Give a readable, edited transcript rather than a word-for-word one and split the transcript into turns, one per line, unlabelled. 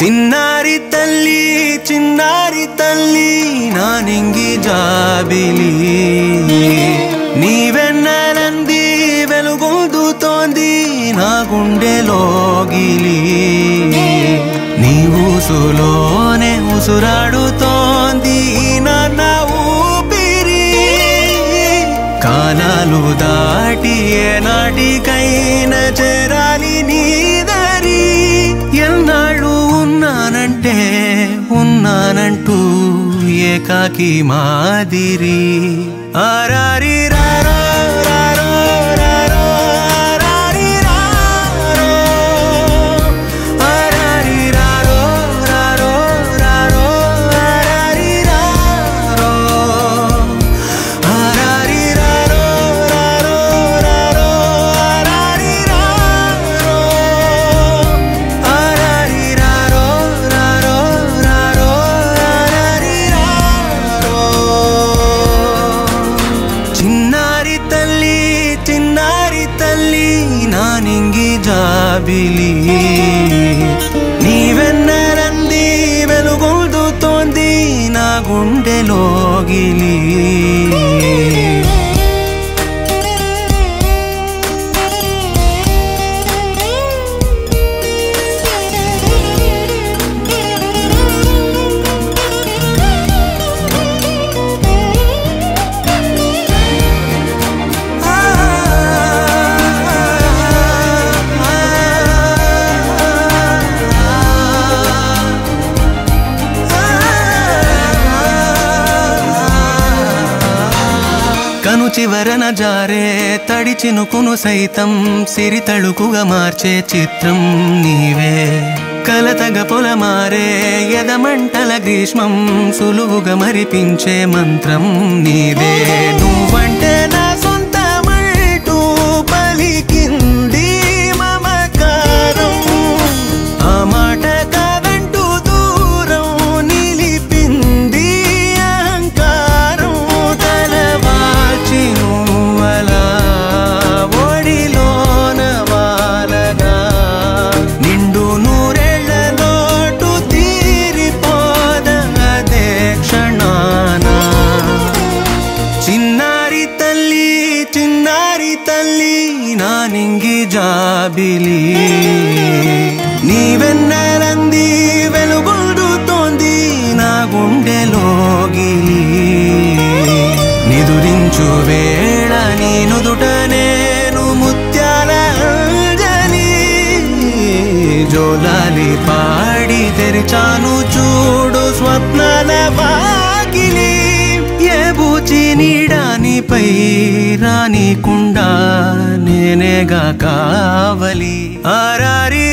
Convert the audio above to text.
చిన్నారి తల్లి నా నింగి జాబిలి నీవెన్నెలంది వెలుగొందుతోంది నా గుండెలోగిలి నీ ఊసులోనే ఉసురాడుతోంది నాన్న ఊపిరి కాలాలు దాటి ఏనాటికైనా చేరాలి నీ దరి ఎన్నాళ్ళు ఉన్నానంటూ ఏకాకి మాదిరి ఆరారి రారో రారో రారో ఆరారి రారో ఆరారి రారో రారో రారో ఆరారి రారో ఆరారి రారో రారో రారో ఆరారి రారో ఆరారి రారో రారో రారో ఆరారి రారో చిన్నారి తల్లి నా నింగి జాబిలి నీవెన్నెలంది వెలుగొందుతోంది నా గుండెలోగిలి కను చివరన జారే తడి చినుకును సైతం సిరి తళుకుగా మార్చే చిత్రం నీవే కలతగ పొలమారే ఎదమంటల గ్రీష్మం సులువుగా మరిపించే మంత్రం నీదే నువ్వంటే నా సొంతమంటూ పలికింది మమకారం ఆ మాట కాదంటూ దూరం నిలిపింది అహంకారం తలవాల్చి నువ్వలా ఒడిలోన వాలగా నిండు నూరేళ్ల లోటు తీరిపోద అదే క్షణాన చిన్నారి తల్లి నా నింగి జాబిలి నీవెన్నెలంది వెలుగొందుతోంది నా గుండెలోగిలి నిదురించు వేళ నీ నుదుట నేను ముత్యాల అంజలి జోలాలి పాడి తెరిచాను చూడు స్వప్నాల వాకిలి ఏ బూచి నీడానిపై రానికుండా నేనేగా కావలి ఆరారి